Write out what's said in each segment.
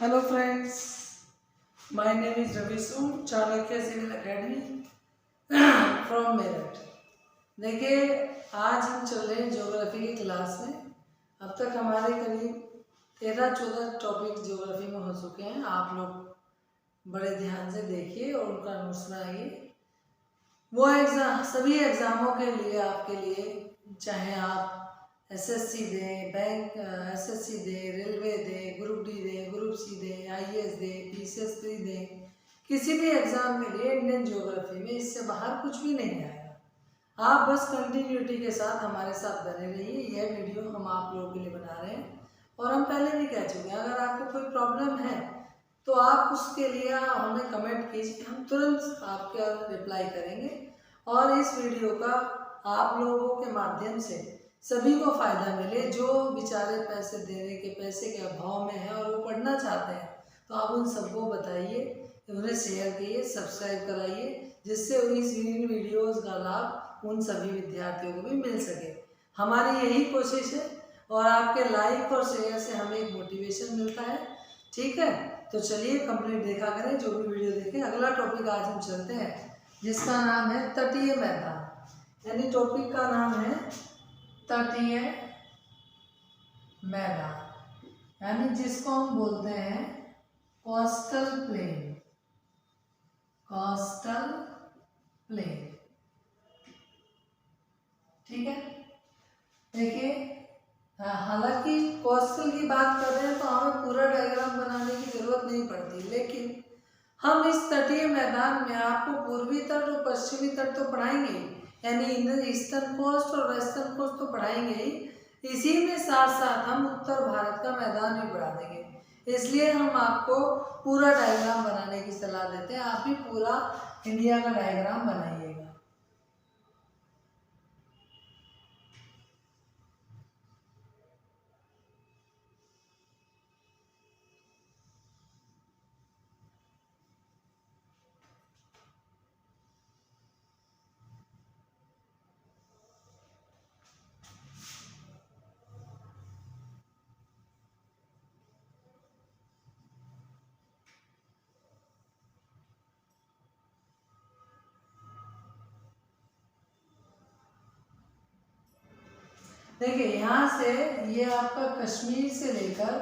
Hello friends, my name is Ravi Sood, Chanakya civil academy from Meerut. देखिए, आज हम चल रहे हैं ज्योग्राफी की क्लास में। अब तक हमारे करीब 13-14 टॉपिक ज्योग्राफी में हो चुके हैं। आप लोग बड़े ध्यान से देखिए और उनका नोट्स बनाइए। वो एग्ज़ाम सभी एग्ज़ामों के लिए आपके लिए, चाहे आप एसएससी दें, बैंक एसएससी दें, रेलवे दें, ग्रुप डी दें, ग्रुप सी दें, आईएएस दें, पीसीएस प्री दें, किसी भी एग्ज़ाम के लिए इंडियन ज्योग्राफी में इससे बाहर कुछ भी नहीं आएगा। आप बस कंटिन्यूटी के साथ हमारे साथ बने रहिए। यह वीडियो हम आप लोगों के लिए बना रहे हैं और हम पहले भी कह चुके हैं, अगर आपको कोई प्रॉब्लम है तो आप उसके लिए हमें कमेंट कीजिए, हम तुरंत आपका रिप्लाई करेंगे। और इस वीडियो का आप लोगों के माध्यम से सभी को फ़ायदा मिले, जो बेचारे पैसे देने के पैसे के अभाव में हैं और वो पढ़ना चाहते हैं, तो आप उन सबको बताइए, उन्हें शेयर कीजिए, सब्सक्राइब कराइए, जिससे इस वीडियोज़ का लाभ उन सभी विद्यार्थियों को भी मिल सके। हमारी यही कोशिश है और आपके लाइक और शेयर से हमें एक मोटिवेशन मिलता है। ठीक है, तो चलिए कंप्लीट देखा करें, जो भी वीडियो देखें। अगला टॉपिक आज हम चलते हैं, जिसका नाम है तटीय मैदान। यानी टॉपिक का नाम है तटीय मैदान, यानी जिसको हम बोलते हैं कोस्टल प्लेन। कोस्टल प्लेन, ठीक है। देखिए, हालांकि कोस्टल की बात कर रहे हैं तो हमें पूरा डायग्राम बनाने की जरूरत नहीं पड़ती, लेकिन हम इस तटीय मैदान में आपको पूर्वी तट और पश्चिमी तट तो पढ़ाएंगे, यानी ईस्टर्न कोस्ट और वेस्टर्न कोस्ट तो पढ़ाएंगे ही, इसी में साथ साथ हम उत्तर भारत का मैदान भी पढ़ा देंगे। इसलिए हम आपको पूरा डायग्राम बनाने की सलाह देते हैं। आप भी पूरा इंडिया का डायग्राम बनाइएगा। देखिए, यहाँ से ये आपका कश्मीर से लेकर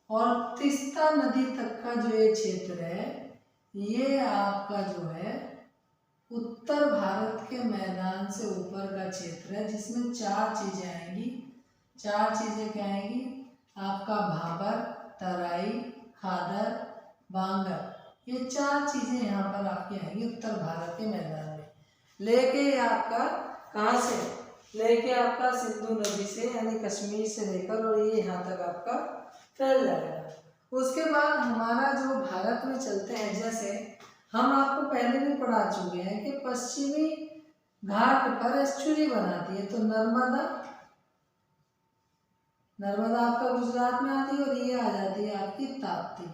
और तीस्ता नदी तक का जो ये क्षेत्र है, ये आपका जो है उत्तर भारत के मैदान से ऊपर का क्षेत्र है, जिसमें 4 चीज़ें आएंगी। 4 चीज़ें क्या आएंगी? आपका भाबर, तराई, खादर, बांगर, ये 4 चीज़ें यहाँ पर आपकी आएंगी उत्तर भारत के मैदान में। लेके आपका कहाँ से? लेके आपका सिंधु नदी से, यानी कश्मीर से लेकर और ये यहाँ तक आपका फैल जाएगा। उसके बाद हमारा जो भारत में चलते हैं, जैसे हम आपको पहले भी पढ़ा चुके हैं कि पश्चिमी घाट पर एस्चुरी बनाती है, तो नर्मदा आपका गुजरात में आती है और ये आ जाती है आपकी ताप्ती।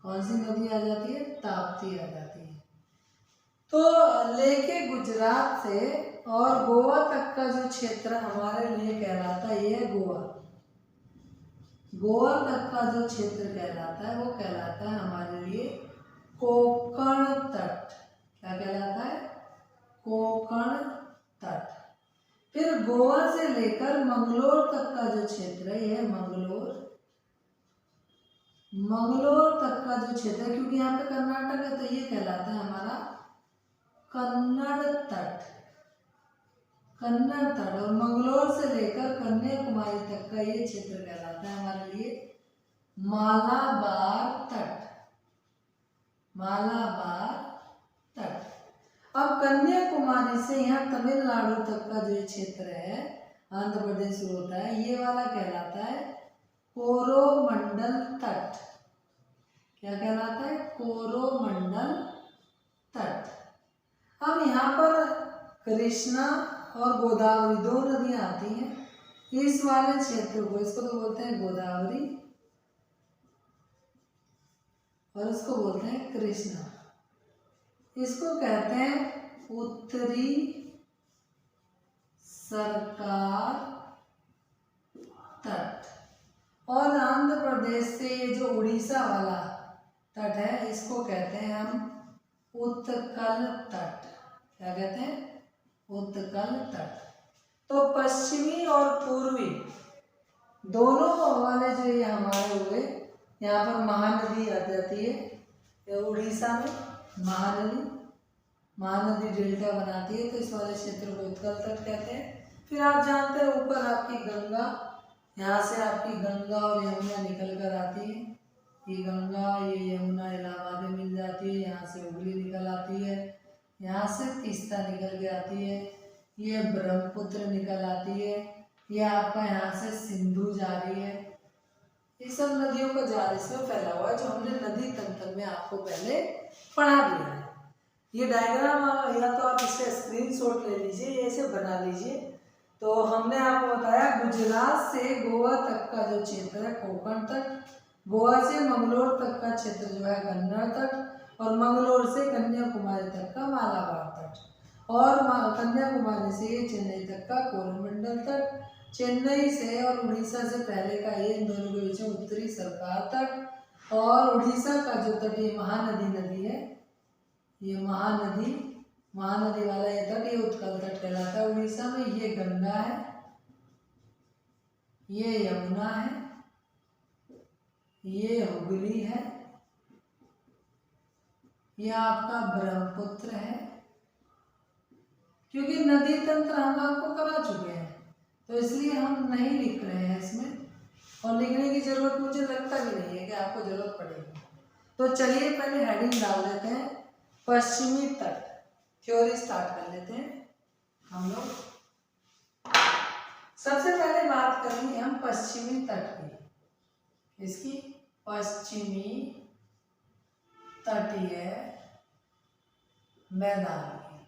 कौन सी नदी आ जाती है? ताप्ती आ जाती है। तो लेके गुजरात से और गोवा तक का जो क्षेत्र हमारे लिए कहलाता है, ये है गोवा। गोवा तक का जो क्षेत्र कहलाता है वो कहलाता है हमारे लिए कोंकण तट। क्या कहलाता है? कोंकण तट। फिर गोवा से लेकर मंगलोर तक का जो क्षेत्र है, यह मंगलोर तक का जो क्षेत्र है, क्योंकि यहाँ पे कर्नाटक है तो ये कहलाता है हमारा कन्नड़ तट। कन्नड़ तट। और मंगलोर से लेकर कन्याकुमारी तक का ये क्षेत्र कहलाता है हमारे लिए मालाबार तट। मालाबार तट। अब कन्याकुमारी से यहाँ तमिलनाडु तक का जो क्षेत्र है, आंध्र प्रदेश शुरू होता है, ये वाला कहलाता है कोरोमंडल तट। क्या कहलाता है? कोरोमंडल तट। अब यहाँ पर कृष्णा और गोदावरी 2 नदियाँ आती हैं। इस वाले क्षेत्र को, इसको तो बोलते हैं गोदावरी और इसको बोलते हैं कृष्णा। इसको कहते हैं उत्तरी सरकार तट। और आंध्र प्रदेश से ये जो उड़ीसा उड़ीसा वाला तट है, इसको कहते हैं हम उत्कल तट। क्या कहते हैं? उत्कल तट। तो पश्चिमी और पूर्वी दोनों वाले जो ये हमारे हुए, यहाँ पर महानदी आ जाती है उड़ीसा में, महानदी डेल्टा बनाती है, तो इस वाले क्षेत्र को उत्कल तट कहते हैं। फिर आप जानते हैं ऊपर आपकी गंगा, यहाँ से आपकी गंगा और यमुना निकल कर आती है, ये गंगा ये यमुना इलाहाबाद में मिल जाती है, यहाँ से हुगली निकल आती है, यहाँ से तीस्ता निकल के आती है, ये ब्रह्मपुत्र निकल आती है, ये आपका यहाँ से सिंधु जा रही है। ये सब नदियों का जाल इसमें फैला हुआ है, जो हमने नदी तंत्र में आपको पहले पढ़ा दिया है। ये डायग्राम या तो आप इसका स्क्रीनशॉट ले लीजिए, ऐसे बना लीजिए। तो हमने आपको बताया गुजरात से गोवा तक का जो क्षेत्र है कोंकण तट, गोवा से मंगलोर तक का क्षेत्र जो है कन्नड़ तट, और मंगलोर से कन्याकुमारी तक का मालाबार तट, और कन्याकुमारी से चेन्नई तक का कोरोमंडल तट, चेन्नई से और उड़ीसा से पहले का ये इन दोनों के बीच में उत्तरी सरकार तट, और उड़ीसा का जो तट ये महानदी नदी है, ये महानदी वाला ये तट ये उत्कल तट कहलाता है उड़ीसा में। ये गंगा है, ये यमुना है, ये हुगली है, ये आपका ब्रह्मपुत्र है। क्योंकि नदी तंत्र हम आपको करा चुके हैं तो इसलिए हम नहीं लिख रहे हैं इसमें, और लिखने की जरूरत मुझे लगता भी नहीं है कि आपको जरूरत पड़ेगी। तो चलिए पहले हेडिंग डाल देते हैं, पश्चिमी तट। थ्योरी स्टार्ट कर लेते हैं हम लोग। सबसे पहले बात करेंगे हम पश्चिमी तट की, इसकी पश्चिमी तटीय मैदान की,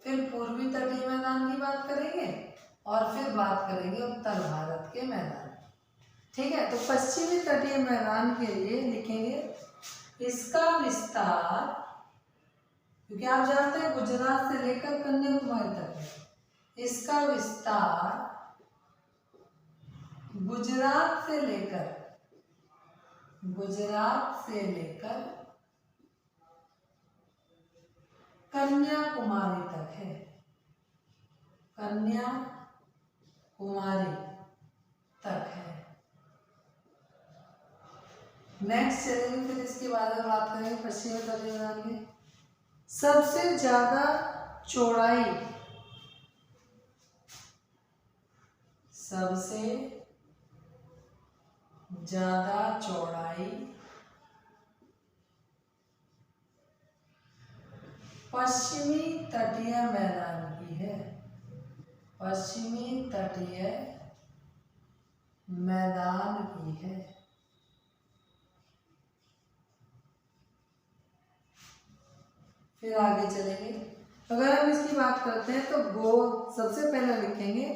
फिर पूर्वी तटीय मैदान की बात करेंगे, और फिर बात करेंगे उत्तर भारत के मैदान। ठीक है, तो पश्चिमी तटीय मैदान के लिए लिखेंगे इसका विस्तार, क्योंकि आप जानते हैं गुजरात से लेकर कन्याकुमारी तक है, इसका विस्तार गुजरात से लेकर कन्याकुमारी तक है, कन्याकुमारी तक है। नेक्स्ट चलेंगे, फिर इसके बारे में बात करेंगे पश्चिमी तटीय मैदान की। सबसे ज्यादा चौड़ाई, सबसे ज्यादा चौड़ाई पश्चिमी तटीय मैदान की है, पश्चिमी तटीय मैदान की है। फिर आगे चलेंगे, अगर हम इसकी बात करते हैं तो सबसे पहले लिखेंगे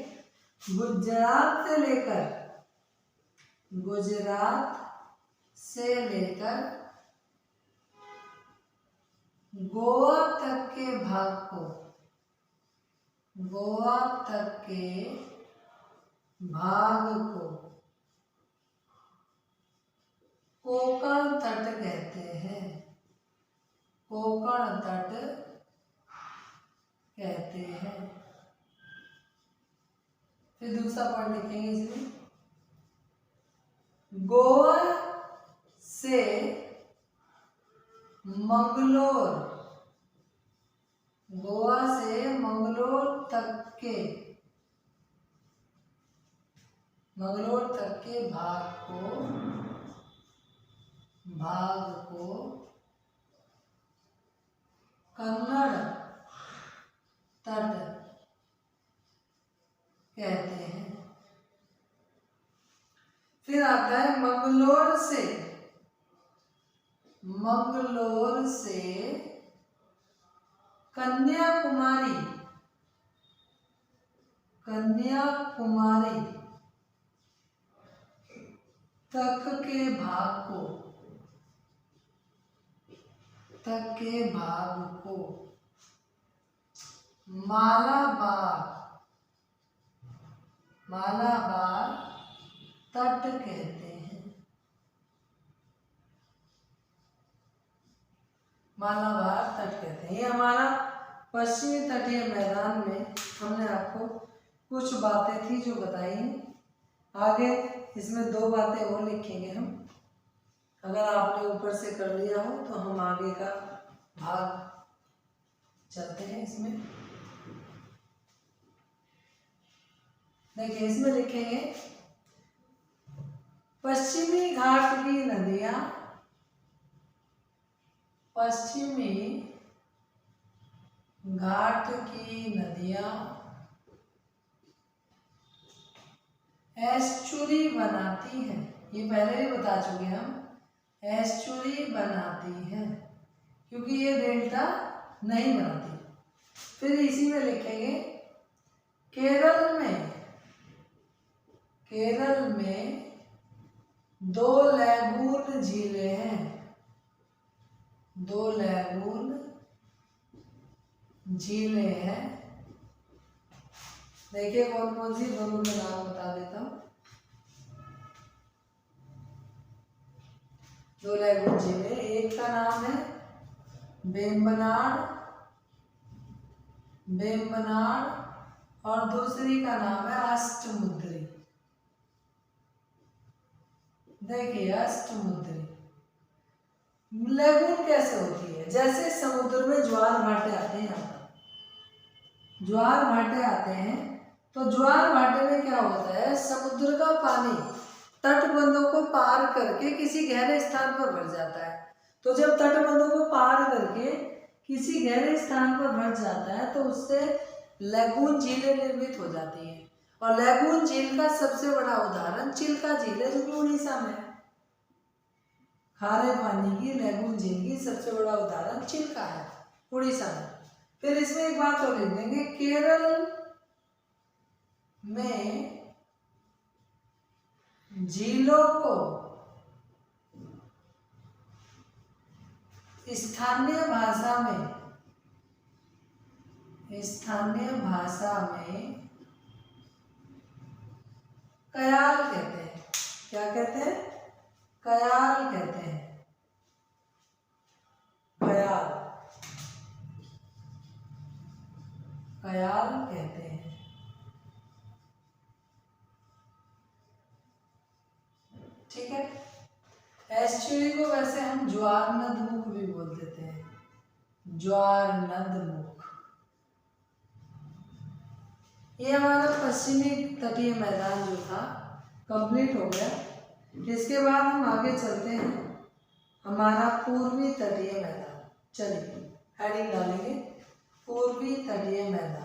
गुजरात से लेकर गोवा तक के भाग को, कोंकण तट कहते हैं, कोंकण तट कहते हैं। फिर दूसरा पॉइंट लिखेंगे इसमें, गोवा से मंगलोर तक के भाग को कन्नड़ तट कहते हैं। फिर आता है मंगलोर से कन्याकुमारी तक के भाग को मालाबार तट कहते हैं। मालाबार तट कहते हैं। ये हमारा पश्चिमी तटीय मैदान में हमने आपको कुछ बातें थी जो बताई हैं। आगे इसमें 2 बातें और लिखेंगे हम। अगर आपने ऊपर से कर लिया हो तो हम आगे का भाग चलते हैं। इसमें देखिए, इसमें लिखेंगे पश्चिमी घाट की नदियां, पश्चिमी घाट की नदियां एस्चुरी बनाती हैं। ये पहले भी बता चुके हम, एस्चुरी बनाती है क्योंकि ये डेल्टा नहीं बनाती। फिर इसी में लिखेंगे केरल में 2 लैगून झीलें हैं, 2 लैगून झीलें हैं। देखिए कौन कौन सी, दोनों में नाम बता देता हूँ। 2 लैगून झीलें, एक का नाम है बेम्बनाड और दूसरी का नाम है अष्टमुद्री। देखिए अष्टमुद्री लैगून कैसे होती है, जैसे समुद्र में ज्वार भाटे आते हैं। यहाँ पर ज्वार भाटे आते हैं तो ज्वार भाटे में क्या होता है, समुद्र का पानी तटबंधों को पार करके किसी गहरे स्थान पर भर जाता है। तो जब तटबंधों को पार करके किसी गहरे स्थान पर भर जाता है तो उससे लैगून झीलें निर्मित हो जाती हैं। और लैगून झील का सबसे बड़ा उदाहरण चिल्का झील है, जो कि उड़ीसा में है। खारे पानी की लैगून झील की सबसे बड़ा उदाहरण चिल्का है, उड़ीसा में। फिर इसमें एक बात और लिख देंगे, केरल में झीलों को स्थानीय भाषा में कयाल कहते हैं। क्या कहते हैं? कयाल कहते हैं। कयाल कहते हैं। ठीक है। एस्चुरी को वैसे हम ज्वार नदमुख भी बोल देते हैं, ज्वार नदमुख। ये हमारा पश्चिमी तटीय मैदान जो था कंप्लीट हो गया। इसके बाद हम आगे चलते हैं, हमारा पूर्वी तटीय मैदान। चलिए हेडिंग डालेंगे, पूर्वी तटीय मैदान।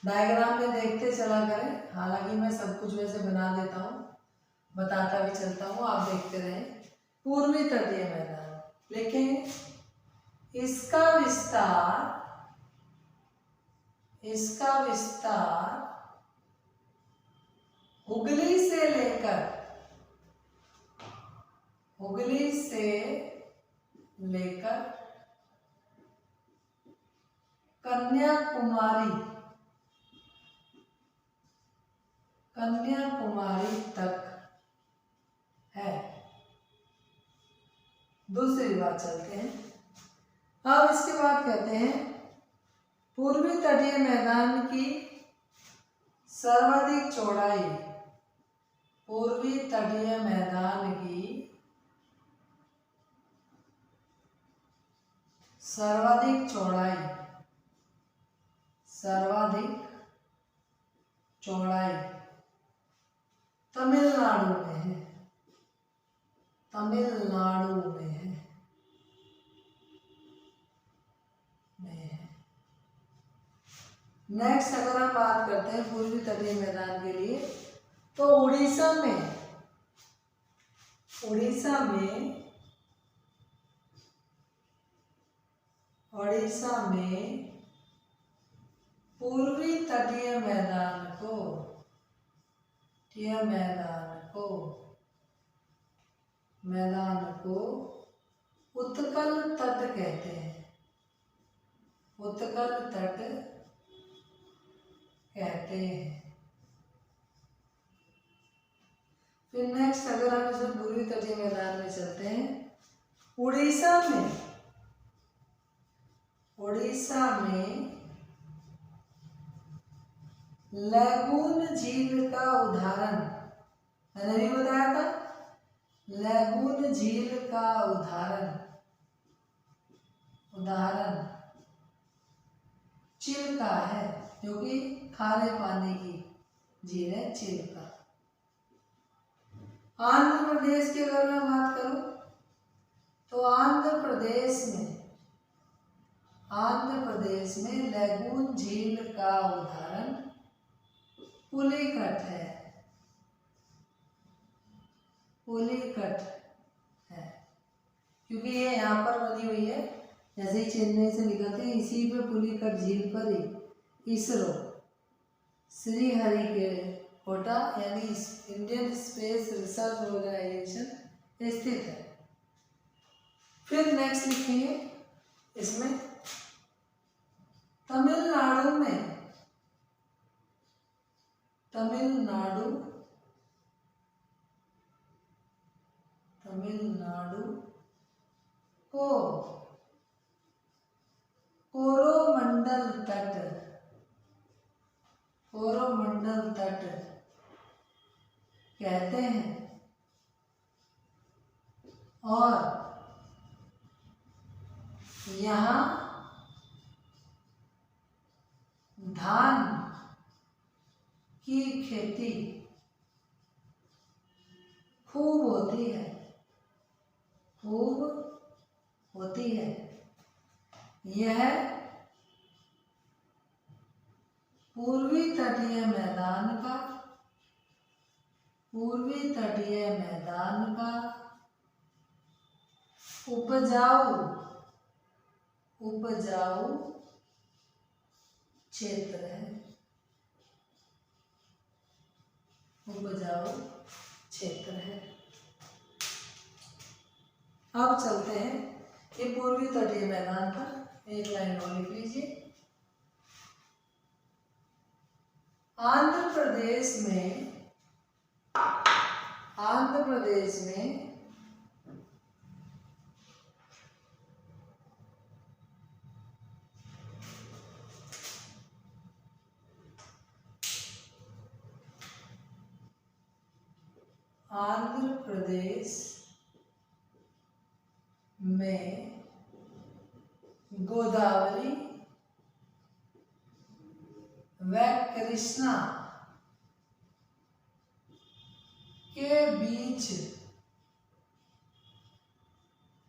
डायग्राम में देखते चला करें, हालांकि मैं सब कुछ वैसे बना देता हूँ, बताता भी चलता हूँ, आप देखते रहें। पूर्वी तटीय मैदान लिखेंगे, इसका विस्तार हुगली से लेकर कन्याकुमारी तक है। दूसरी बात चलते हैं। अब इसके बाद कहते हैं पूर्वी तटीय मैदान की सर्वाधिक चौड़ाई, पूर्वी तटीय मैदान की सर्वाधिक चौड़ाई तमिलनाडु में है, नेक्स्ट अगर हम बात करते हैं पूर्वी तटीय मैदान के लिए, तो उड़ीसा में पूर्वी तटीय मैदान को उत्कल तट कहते हैं, उत्कल तट कहते हैं। फिर नेक्स्ट अगर हम इसमें पूर्वी तटीय मैदान में चलते हैं, उड़ीसा में लैगून झील का उदाहरण, मैंने भी बताया था, लैगून झील का उदाहरण चिल्का है, जो कि खारे पानी की झील है, चिल्का। आंध्र प्रदेश की अगर मैं बात करूं तो आंध्र प्रदेश में लैगून झील का उदाहरण पुलिकट है, क्योंकि ये यहाँ पर बनी हुई है, जैसे ही चेन्नई से निकलते हैं इसी पे पुलिकट झील पर ही इसरो श्रीहरिकोटा यानी इंडियन स्पेस रिसर्च ऑर्गेनाइजेशन स्थित है। फिर नेक्स्ट लिखेंगे इसमें तमिलनाडु को कोरोमंडल तट कहते हैं और यहाँ धान की खेती खूब होती है। यह पूर्वी तटीय मैदान का उपजाऊ क्षेत्र है। अब चलते हैं, ये पूर्वी तटीय मैदान था, एक लाइन और लिख लीजिए। आंध्र प्रदेश में गोदावरी व कृष्णा के बीच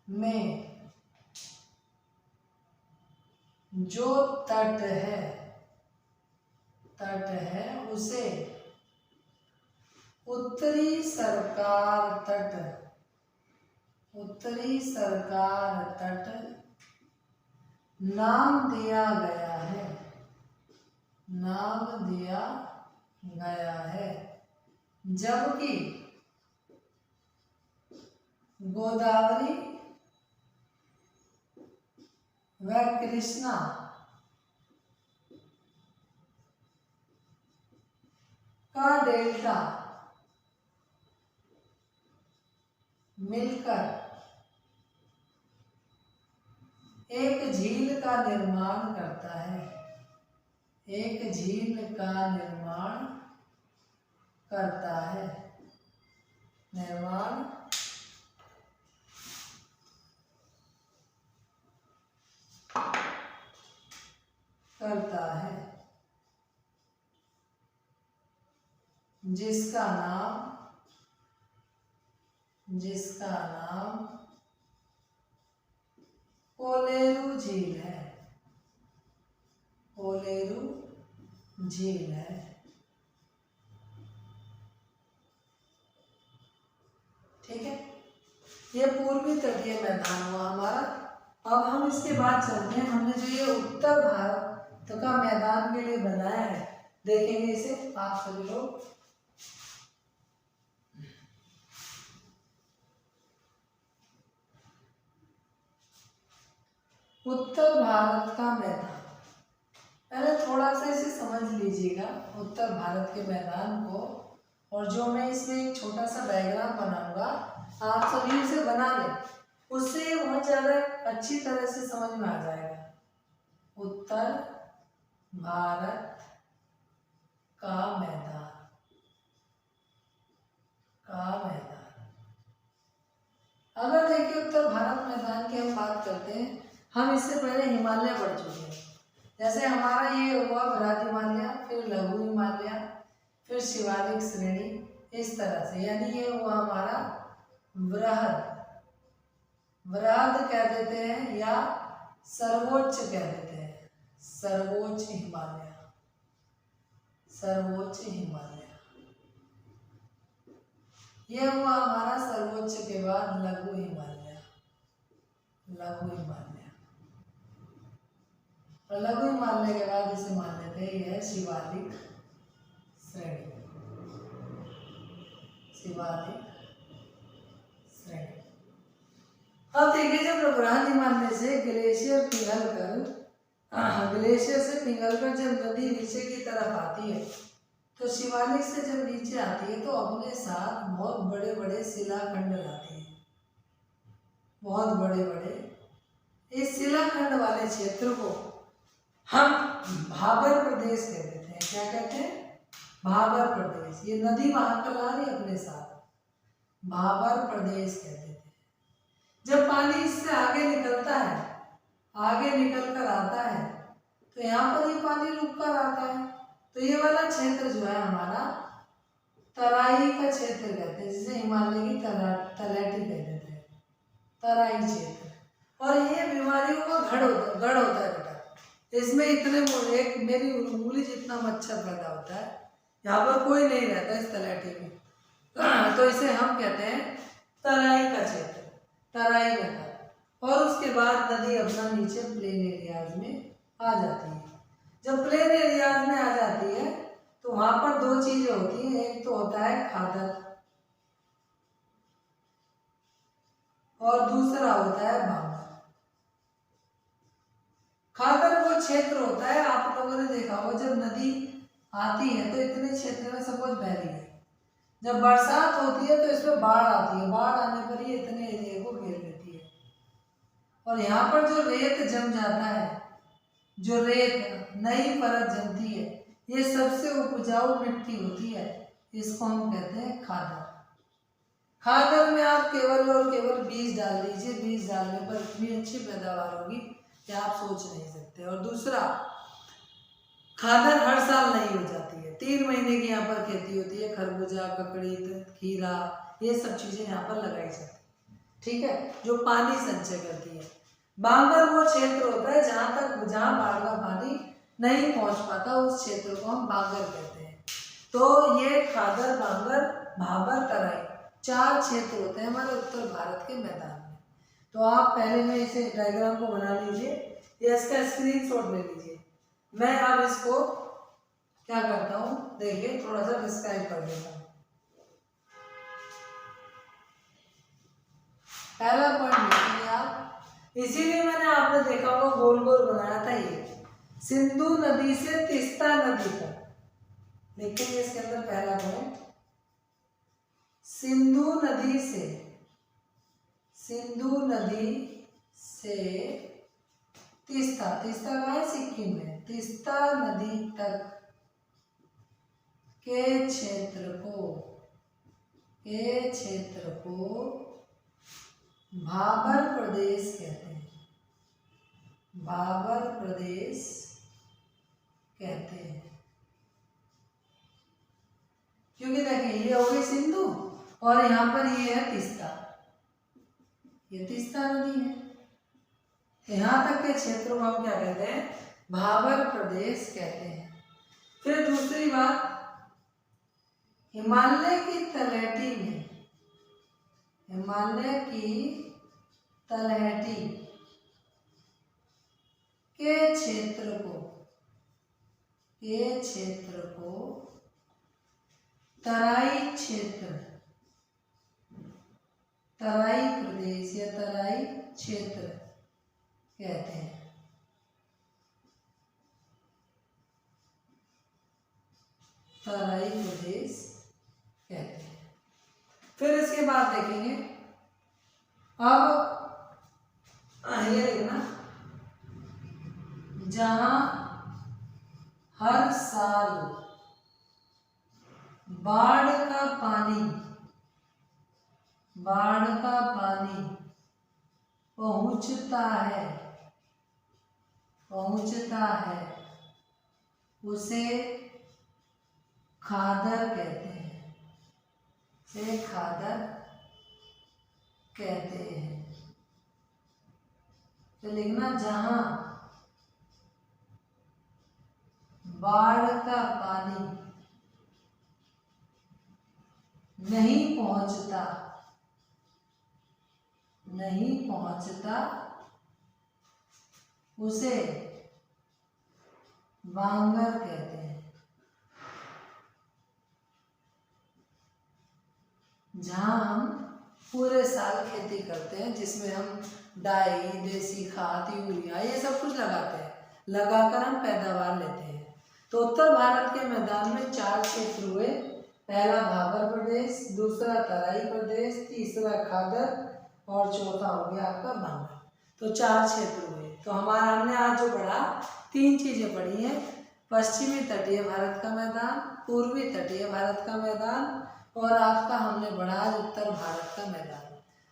में जो तट है उसे उत्तरी सरकार तट नाम दिया गया है, जबकि गोदावरी व कृष्णा का डेल्टा मिलकर एक झील का निर्माण करता है, जिसका नाम कोलेरू झील है। ठीक है, ये पूर्वी तटीय मैदान हुआ हमारा। अब हम इसके बाद चलते हैं, हमने जो ये उत्तर भारत का मैदान के लिए बनाया है, देखेंगे इसे आप सभी लोग। उत्तर भारत का मैदान। पहले थोड़ा सा इसे समझ लीजिएगा उत्तर भारत के मैदान को, और जो मैं इसमें एक छोटा सा डायग्राम बनाऊंगा आप सभी उसे बना लें, उससे बहुत ज़्यादा अच्छी तरह से समझ में आ जाएगा। उत्तर भारत का मैदान अगर देखिए उत्तर भारत मैदान की हम बात करते हैं, हम इससे पहले हिमालय पढ़ चुके हैं। जैसे हमारा ये हुआ बृहद हिमालय, फिर लघु हिमालय, फिर शिवालिक श्रेणी, इस तरह से, यानी ये हुआ हमारा बृहद कह देते हैं या सर्वोच्च कह देते हैं, सर्वोच्च हिमालय। यह हुआ हमारा सर्वोच्च के बाद लघु हिमालय। और लघु हिमालय के बाद इसे मान लेते हैं यह शिवालिक श्रेणी। अब देखिए जब बृहद हिमालय से ग्लेशियर से पिघलकर जब नदी नीचे की तरफ आती है, तो शिवालिक से जब नीचे आती है तो अपने साथ बहुत बड़े बड़े शिलाखंड लाती है, बहुत बड़े बड़े। इस शिलाखंड वाले क्षेत्र को हम भाबर प्रदेश कह देते हैं। क्या कहते हैं? भाबर प्रदेश। ये नदी वहां पर ला रही अपने साथ, भाबर प्रदेश कहते हैं। जब पानी इससे आगे निकलता है, आगे निकल कर आता है, तो यहाँ पर ये पानी रुक कर आता है, तो ये वाला क्षेत्र जो है हमारा तराई का क्षेत्र कहते हैं, जिसे हिमालय की तलहटी कह देते हैं, तराई क्षेत्र। और ये बीमारियों का गढ़ होता है बेटा। इसमें इतने एक मेरी उंगली जितना मच्छर पैदा होता है, यहाँ पर कोई नहीं रहता इस तलहटी में, तो इसे हम कहते हैं तराई का क्षेत्र, तराई मैदान। और उसके बाद नदी अपना नीचे प्लेन एरियाज में आ जाती है। जब प्लेन एरियाज में आ जाती है तो वहां पर दो चीजें होती हैं, एक तो होता है खादर और दूसरा होता है बांगर। खादर वो क्षेत्र होता है, आप लोगों ने देखा हो जब नदी आती है तो इतने क्षेत्र में सपोज बह रही है, जब बरसात होती है तो इसमें बाढ़ आती है, बाढ़ आने पर ये इतने एरिया को घेर लेती है। और यहाँ पर जो रेत जम जाता है, जो रेत नई परत जमती है, ये सबसे उपजाऊ मिट्टी होती है, इसको हम कहते हैं खादर। खादर में आप केवल और केवल बीज डाल दीजिए, बीज डालने पर इतनी अच्छी पैदावार होगी कि आप सोच नहीं सकते। और दूसरा, खादर हर साल नहीं हो जाती है, 3 महीने की यहाँ पर खेती होती है। खरबूजा, ककड़ी, खीरा, ये सब चीजें यहाँ पर लगाई जाती है, ठीक है, जो पानी संचय करती है। बांगर वो क्षेत्र होता है जहाँ बाढ़ का पानी नहीं पहुंच पाता, उस क्षेत्र को हम बांगर कहते हैं। तो ये खादर, बांगर, भाबर, तराई 4 क्षेत्र होते हैं हमारे उत्तर भारत के मैदान में। तो आप पहले में इसे डायग्राम को बना लीजिए या इसका स्क्रीनशॉट ले लीजिए। मैं अब इसको क्या करता हूँ, देखिए थोड़ा सा डिस्क्राइब कर देता हूँ। पहला पॉइंट देखिए आप, इसीलिए मैंने आपने देखा होगा गोल गोल बनाया था, ये सिंधु नदी से तीस्ता नदी तक। लिखेंगे इसके अंदर पहला पॉइंट, सिंधु नदी से तीस्ता, तीस्ता कहाँ है? सिक्किम में। तीस्ता नदी तक के क्षेत्र को भाबर प्रदेश कहते हैं, भाबर प्रदेश कहते हैं। क्योंकि देखिए ये हो गई सिंधु और यहाँ पर ये है तीस्ता, ये तीस्ता नदी है। यहाँ तक के क्षेत्र को हम क्या कहते हैं? भाबर प्रदेश कहते हैं। फिर दूसरी बात, हिमालय की तलहटी के क्षेत्र को तराई प्रदेश या तराई क्षेत्र कहते हैं। तराई प्रदेश कहते हैं। फिर इसके बाद देखेंगे, अब ये लिखना, जहां हर साल बाढ़ का पानी पहुंचता है उसे खादर कहते हैं, तो लिखना, जहां बाढ़ का पानी नहीं पहुंचता उसे वांगर कहते हैं। जहां हम पूरे साल खेती करते हैं, जिसमें हम डाई, देसी खाद, यूरिया ये सब कुछ लगाते हैं, लगाकर हम पैदावार लेते हैं। तो उत्तर भारत के मैदान में 4 क्षेत्र हुए। पहला भाबर प्रदेश, दूसरा तराई प्रदेश, तीसरा खादर और चौथा हो गया आपका बांगर। तो 4 क्षेत्र हुए। तो हमने आज जो पढ़ा, 3 चीजें पढ़ी हैं, पश्चिमी तटीय भारत का मैदान, पूर्वी तटीय भारत का मैदान और आपका हमने पढ़ा आज उत्तर भारत का मैदान।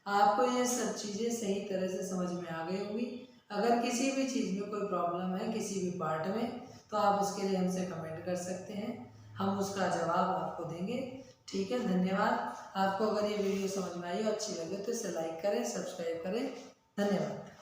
आपको ये सब चीज़ें सही तरह से समझ में आ गई होगी। अगर किसी भी चीज़ में कोई प्रॉब्लम है किसी भी पार्ट में, तो आप उसके लिए हमसे कमेंट कर सकते हैं, हम उसका जवाब आपको देंगे। ठीक है, धन्यवाद। आपको अगर ये वीडियो समझ में आई और अच्छी लगे तो इसे लाइक करें, सब्सक्राइब करें। धन्यवाद।